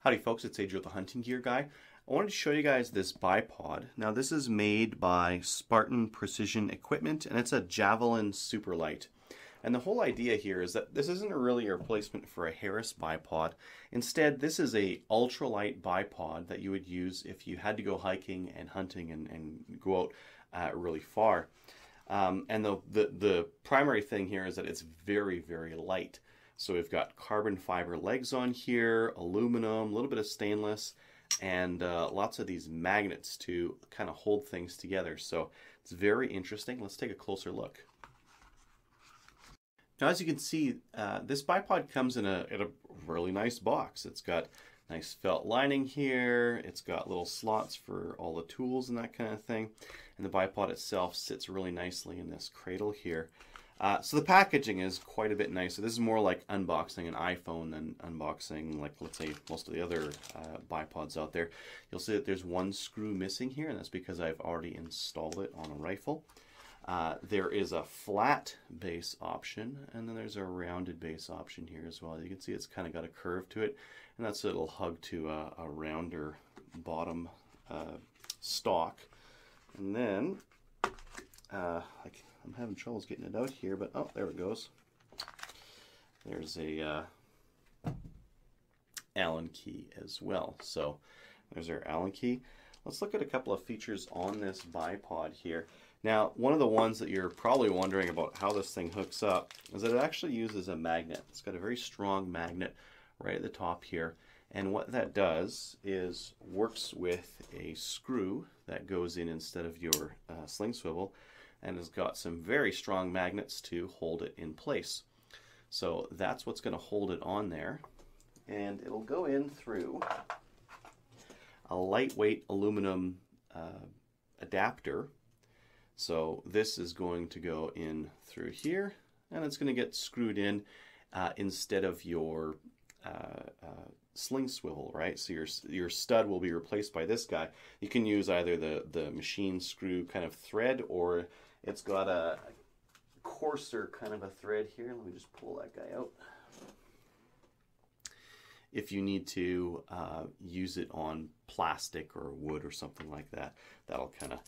Howdy folks, it's Adriel the Hunting Gear Guy. I wanted to show you guys this bipod. Now this is made by Spartan Precision equipment and it's a Javelin Super-Lite. And the whole idea here is that this isn't really a replacement for a Harris bipod. Instead, this is a ultralight bipod that you would use if you had to go hiking and hunting and go out really far. And the primary thing here is that it's very, very light. So we've got carbon fiber legs on here, aluminum, a little bit of stainless, and lots of these magnets to kind of hold things together. So it's very interesting. Let's take a closer look. Now, as you can see, this bipod comes in a really nice box. It's got nice felt lining here. It's got little slots for all the tools and that kind of thing. And the bipod itself sits really nicely in this cradle here. So the packaging is quite a bit nicer. This is more like unboxing an iPhone than unboxing, like, let's say, most of the other bipods out there. You'll see that there's one screw missing here, and that's because I've already installed it on a rifle. There is a flat base option, and then there's a rounded base option here as well. You can see it's kind of got a curve to it, and that's so it'll hug to a rounder bottom stock. And then, I'm having troubles getting it out here, but oh, there it goes. There's a Allen key as well. So there's our Allen key. Let's look at a couple of features on this bipod here. Now, one of the ones that you're probably wondering about how this thing hooks up is that it actually uses a magnet. It's got a very strong magnet right at the top here. And what that does is works with a screw that goes in instead of your sling swivel, and has got some very strong magnets to hold it in place. So that's what's going to hold it on there. And it'll go in through a lightweight aluminum adapter. So this is going to go in through here, and it's going to get screwed in instead of your sling swivel, right? So your stud will be replaced by this guy. You can use either the machine screw kind of thread, or it's got a coarser kind of a thread here. Let me just pull that guy out. If you need to use it on plastic or wood or something like that, that'll kind of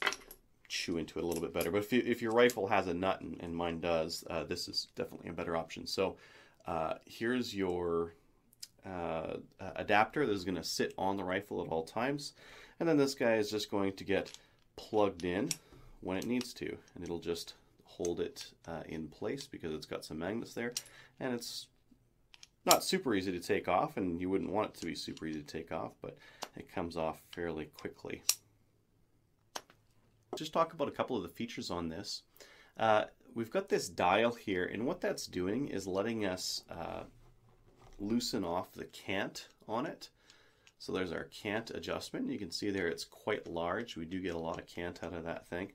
chew into it a little bit better. But if your rifle has a nut, and mine does, this is definitely a better option. So here's your adapter that is going to sit on the rifle at all times. And then this guy is just going to get plugged in when it needs to, and it'll just hold it in place because it's got some magnets there, and it's not super easy to take off, and you wouldn't want it to be super easy to take off, but it comes off fairly quickly. Just talk about a couple of the features on this. We've got this dial here, and what that's doing is letting us loosen off the cant on it. So there's our cant adjustment. You can see there it's quite large. We do get a lot of cant out of that thing.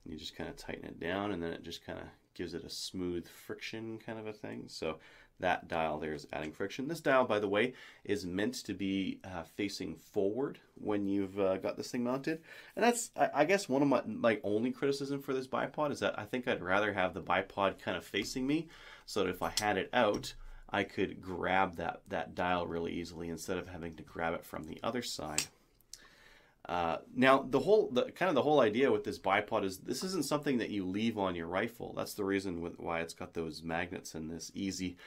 And you just kind of tighten it down, and then it just kind of gives it a smooth friction kind of a thing. So that dial there is adding friction. This dial, by the way, is meant to be facing forward when you've got this thing mounted. And that's, I guess, one of my only criticism for this bipod is that I think I'd rather have the bipod kind of facing me, so that if I had it out, I could grab that dial really easily instead of having to grab it from the other side. Now, the whole idea with this bipod is this isn't something that you leave on your rifle. That's the reason why it's got those magnets and this easy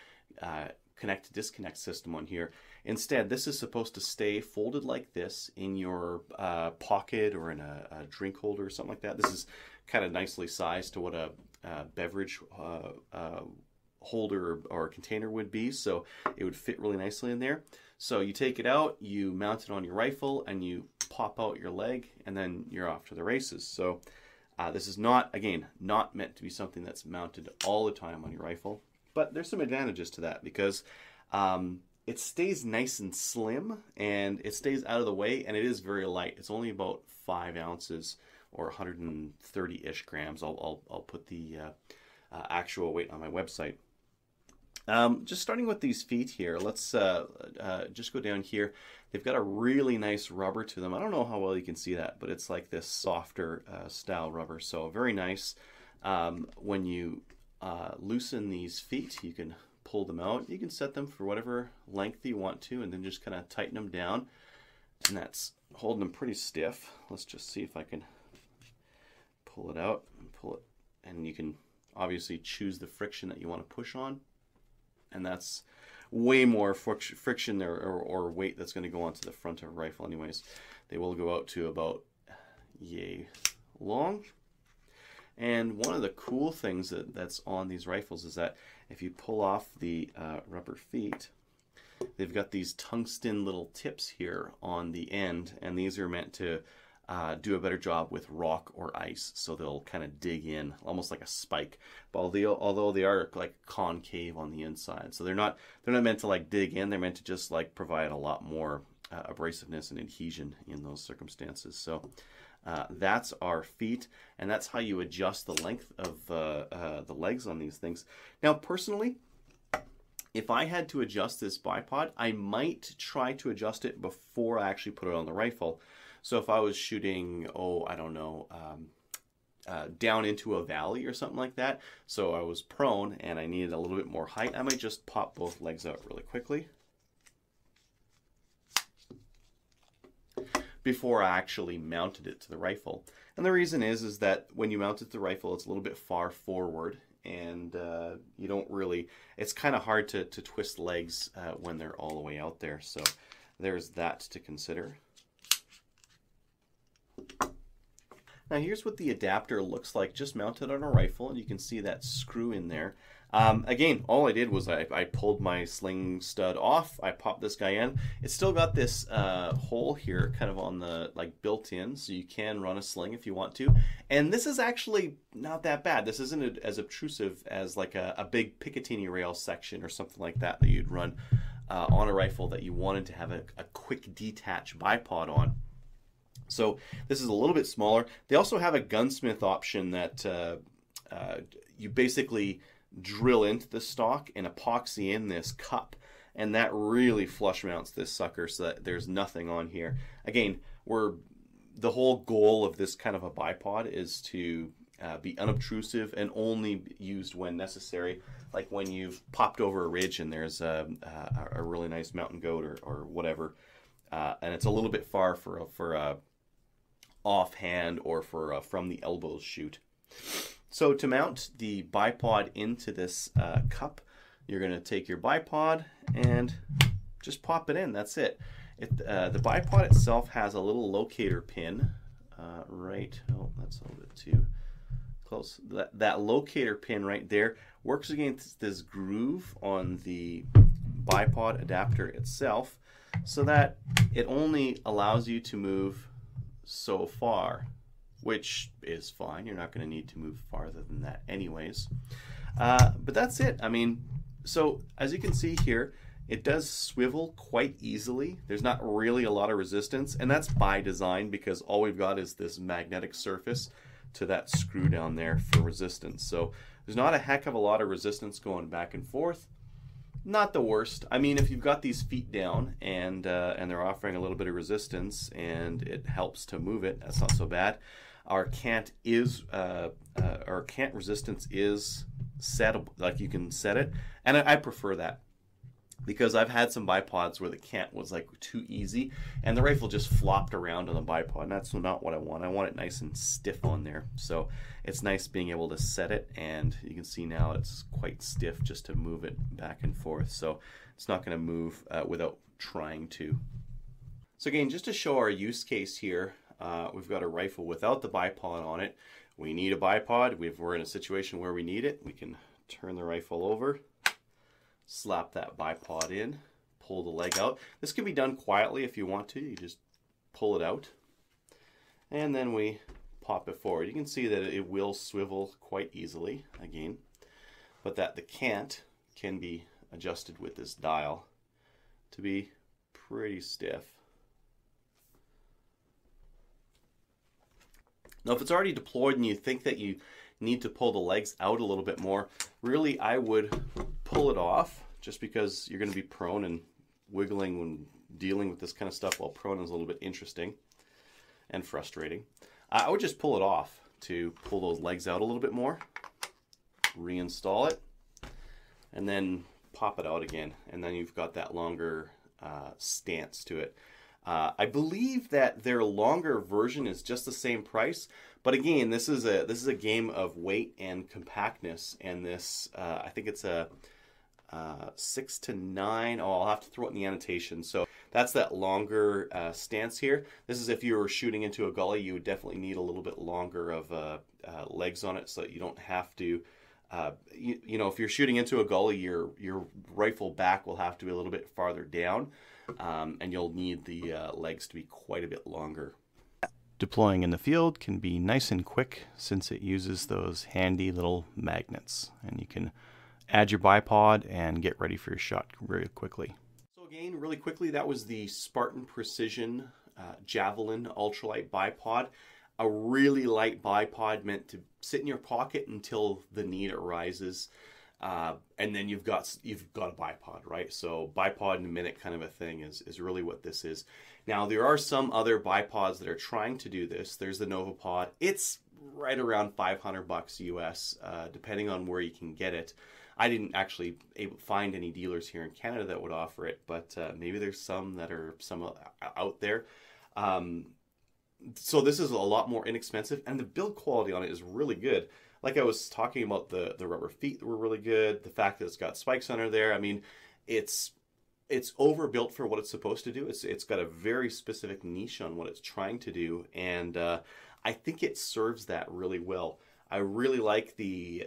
connect to disconnect system on here. Instead, this is supposed to stay folded like this in your pocket or in a drink holder or something like that. This is kind of nicely sized to what a beverage holder or container would be, so it would fit really nicely in there. So you take it out, you mount it on your rifle, and you pop out your leg, and then you're off to the races. So this is not meant to be something that's mounted all the time on your rifle, but there's some advantages to that because it stays nice and slim, and it stays out of the way, and it is very light. It's only about 5 ounces or 130-ish grams. I'll put the actual weight on my website. Just starting with these feet here, let's just go down here. They've got a really nice rubber to them. I don't know how well you can see that, but it's like this softer style rubber, so very nice. When you loosen these feet, you can pull them out. You can set them for whatever length you want to, and then just kind of tighten them down. And that's holding them pretty stiff. Let's just see if I can pull it out and pull it. And you can obviously choose the friction that you want to push on. And that's way more friction there, or weight that's going to go onto the front of a rifle anyways. They will go out to about yay long. And one of the cool things that's on these rifles is that if you pull off the rubber feet, they've got these tungsten little tips here on the end, and these are meant to do a better job with rock or ice, so they'll kind of dig in almost like a spike. But although they are like concave on the inside, so they're not meant to like dig in. They're meant to just like provide a lot more abrasiveness and adhesion in those circumstances. So that's our feet, and that's how you adjust the length of the legs on these things. Now, personally, if I had to adjust this bipod, I might try to adjust it before I actually put it on the rifle. So if I was shooting, I don't know, down into a valley or something like that, so I was prone and I needed a little bit more height, I might just pop both legs out really quickly before I actually mounted it to the rifle. And the reason is that when you mount it to the rifle, it's a little bit far forward, and you don't really, it's kind of hard to twist legs when they're all the way out there. So there's that to consider. Now here's what the adapter looks like just mounted on a rifle, and you can see that screw in there. Again, all I did was I pulled my sling stud off, I popped this guy in. It's still got this hole here kind of on the, like, built in, so you can run a sling if you want to. And this is actually not that bad. This isn't as obtrusive as like a big Picatinny rail section or something like that you'd run on a rifle that you wanted to have a quick detach bipod on. So this is a little bit smaller. They also have a gunsmith option that you basically drill into the stock and epoxy in this cup, and that really flush mounts this sucker so that there's nothing on here. Again, the whole goal of this kind of a bipod is to be unobtrusive and only used when necessary, like when you've popped over a ridge and there's a really nice mountain goat or whatever, and it's a little bit far for a offhand or for from the elbows shoot. So to mount the bipod into this cup, you're going to take your bipod and just pop it in. That's it. The bipod itself has a little locator pin right. Oh, that's a little bit too close. That locator pin right there works against this groove on the bipod adapter itself, so that it only allows you to move so far, which is fine. You're not going to need to move farther than that anyways. But that's it. I mean, so as you can see here, it does swivel quite easily. There's not really a lot of resistance, and that's by design because all we've got is this magnetic surface to that screw down there for resistance. So there's not a heck of a lot of resistance going back and forth. Not the worst. I mean, if you've got these feet down and they're offering a little bit of resistance and it helps to move it, that's not so bad. Our cant resistance is settable, like you can set it, and I prefer that because I've had some bipods where the cant was like too easy and the rifle just flopped around on the bipod, and that's not what I want. I want it nice and stiff on there. So it's nice being able to set it, and you can see now it's quite stiff just to move it back and forth. So it's not going to move without trying to. So again, just to show our use case here, we've got a rifle without the bipod on it. We need a bipod. We're in a situation where we need it. We can turn the rifle over, slap that bipod in, pull the leg out. This can be done quietly if you want to. You just pull it out, and then we pop it forward. You can see that it will swivel quite easily again, but that the cant can be adjusted with this dial to be pretty stiff. Now, if it's already deployed and you think that you need to pull the legs out a little bit more, really I would pull it off, just because you're going to be prone, and wiggling when dealing with this kind of stuff while prone is a little bit interesting and frustrating. I would just pull it off to pull those legs out a little bit more, reinstall it, and then pop it out again, and then you've got that longer stance to it. I believe that their longer version is just the same price, but again, this is a game of weight and compactness, and this I think it's a 6 to 9. Oh, I'll have to throw it in the annotation. So that's that longer stance here. This is if you were shooting into a gully, you would definitely need a little bit longer of legs on it, so that you don't have to. You know, if you're shooting into a gully, your rifle back will have to be a little bit farther down, and you'll need the legs to be quite a bit longer. Deploying in the field can be nice and quick since it uses those handy little magnets, and you can add your bipod and get ready for your shot very quickly. So again, really quickly, that was the Spartan Precision Javelin Ultralight bipod. A really light bipod meant to sit in your pocket until the need arises, and then you've got a bipod, right? So bipod in a minute kind of a thing is really what this is. Now there are some other bipods that are trying to do this. There's the Novapod. It's right around $500 US, depending on where you can get it. I didn't actually find any dealers here in Canada that would offer it, but maybe there's some that are out there. So this is a lot more inexpensive, and the build quality on it is really good. Like I was talking about, the rubber feet were really good. The fact that it's got spikes under there. I mean, it's overbuilt for what it's supposed to do. It's got a very specific niche on what it's trying to do, and I think it serves that really well. I really like the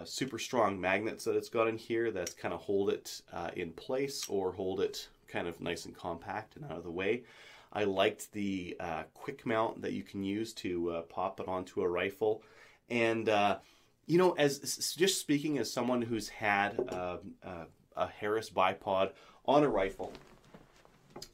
super strong magnets that it's got in here that kind of hold it in place, or hold it kind of nice and compact and out of the way. I liked the quick mount that you can use to pop it onto a rifle. And, you know, just speaking as someone who's had a Harris bipod on a rifle,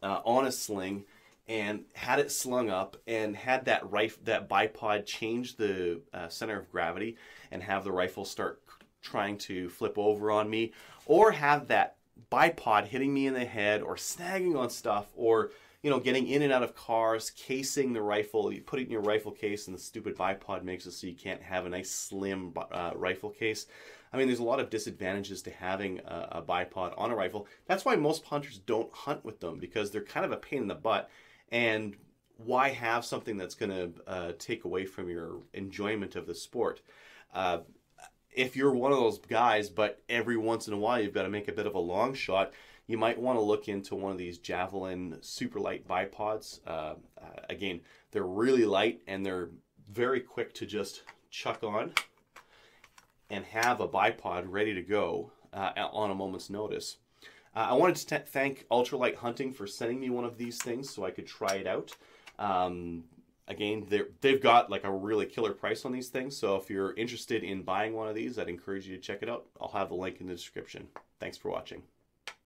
on a sling, and had it slung up, and had that bipod change the center of gravity and have the rifle start trying to flip over on me, or have that bipod hitting me in the head, or snagging on stuff, or, you know, getting in and out of cars, casing the rifle. You put it in your rifle case, and the stupid bipod makes it so you can't have a nice slim rifle case. I mean, there's a lot of disadvantages to having a bipod on a rifle. That's why most hunters don't hunt with them, because they're kind of a pain in the butt. And why have something that's going to take away from your enjoyment of the sport? If you're one of those guys, but every once in a while you've got to make a bit of a long shot, you might want to look into one of these Javelin Super-Lite bipods. Again, they're really light, and they're very quick to just chuck on and have a bipod ready to go on a moment's notice. I wanted to thank Ultralight Hunting for sending me one of these things so I could try it out. Again, they've got like a really killer price on these things, so if you're interested in buying one of these, I'd encourage you to check it out. I'll have the link in the description. Thanks for watching.